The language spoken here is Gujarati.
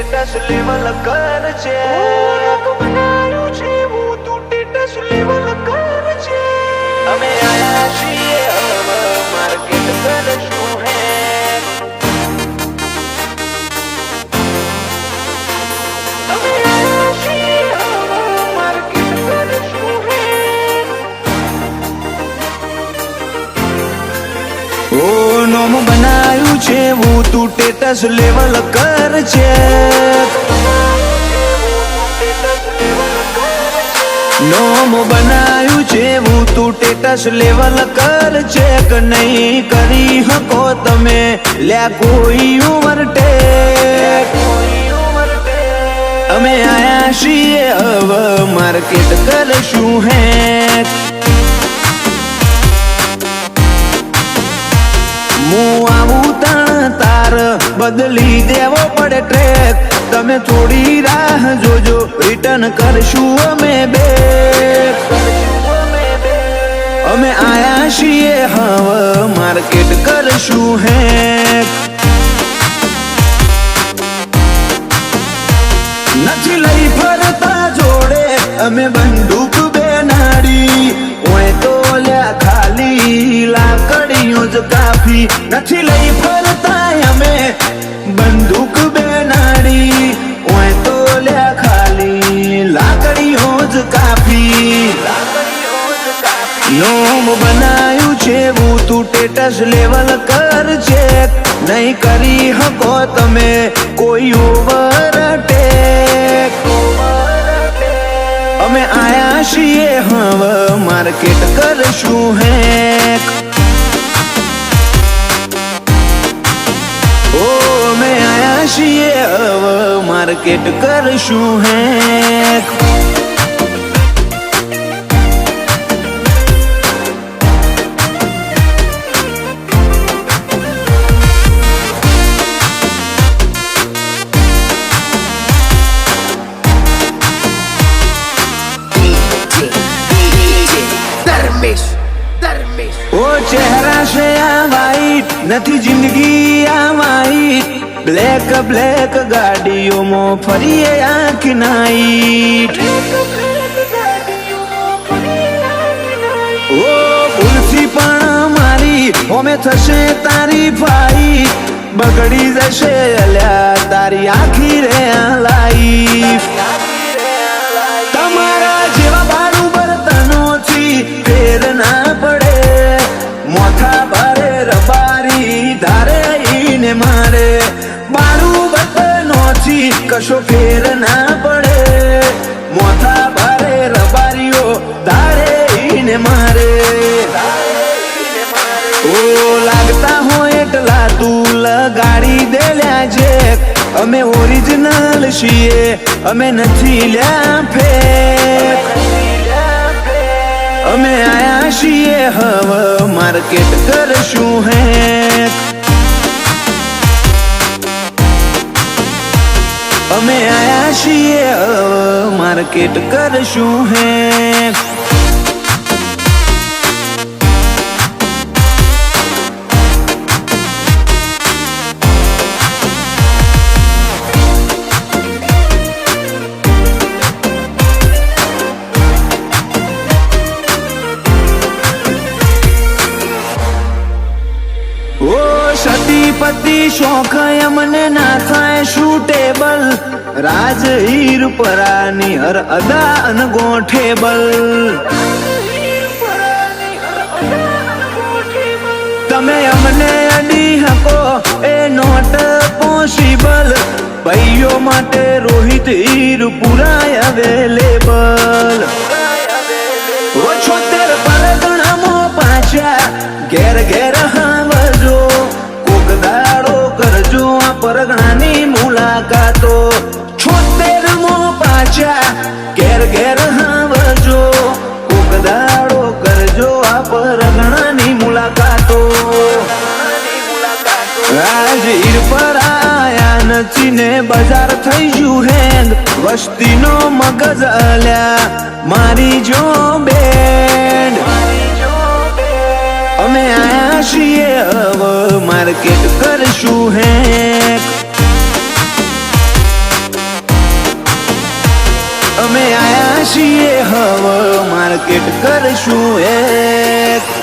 સ્ટેટસ લેવલ કર છે બનાયું છે હું તું સ્ટેટસ લેવલ કર છે અમે આયા છીએ હવે માર્કેટ કરશું હે અમે આયા છીએ હવે માર્કેટ કરશું હે ઓ નોમ બનાયું છે હું તું સ્ટેટસ લેવલ કર છે નોમ બનાયું છે હું તું સ્ટેટસ લેવલ કર છે કે નહીં કરી હકો તમે લ્યા કોઈ ઓવરટેક અમે આયા છીએ હવે માર્કેટ કરશું હે હું આવું તાર બદલી દેવો પડે ટ્રેક તમે થોડી રાહ જોજો રિટર્ન કરશું અમે બેક અમે આયા છીએ હવે માર્કેટ કરશું હે નથી લઈ ફરતા જોડે અમે બંદૂક બેનાડી ઓય તો લ્યા ખાલી લાકડીઓ જ કાફી નથી લઈ ફરતા અમે બંદૂક બેનાડી ઓય તો લ્યા ખાલી લાકડીઓ જ કાફી નોમ બનાયું છે હું તું સ્ટેટસ લેવલ કર છે નહીં કરી હકો તમે કોઈ ઓવરટેક અમે આયા છીએ હવે માર્કેટ કરશું હે ઓ અમે આયા છીએ હવે માર્કેટ કરશું હે ઓ ચહેરા છે આ વાઈટ નથી જિંદગી આ વાઈટ બ્લેક બ્લેક ગાડીઓમાં ફરીએ આંખ નાઈટ ઓ ભૂલથી પણ મારી હોમે થશે તારી ફાઈટ બગડી જશે અલ્યા તારી આખી રે આ લાઈફ તમારા જેવા બારું બર્તનોથી ફેર ના પડે મોથા ભારે રબારી ધારે ઈને મારે બારું બર્તનોથી કશો ફેર ના પડે મોથા ભારે રબારીઓ ધારે ઈને મારે ઓ લાગતા હોય એટલા તું લગાડી દે લ્યા જે અમે ઓરિજિનલ છીએ અમે નથી લ્યા ફેક અમે આયા છીએ હવે માર્કેટ કરશું હે અમે આયા છીએ હવે માર્કેટ કરશું હે સતીપતિ શોખ અમને ના થાય શૂટેબલ રાજ હીર પરાની હર અદા અનગોઠેબલ તમે અમને અડી હકો એ નોટ પોસિબલ ભાઈઓ માટે રોહિત હીર પુરાય અવેલેબલ 76 પરગણામાં પાછા ઘેર ઘેર હાવજો દાડો કરજો આ પરગણાની મુલાકાતો 76 પાછા ઘેર ઘેર હાવજો કોક દાડો કરજો આ પરગણાની મુલાકાતો આજ હીર પર આયા નથી ને બજાર થઈ ગયું હેંગ વસ્તીનો મગજ અલ્યા મારી જો બેન્ડ અમે આયા છીએ હવે માર્કેટ કરશું હે છીએ હવે માર્કેટ કરશું એક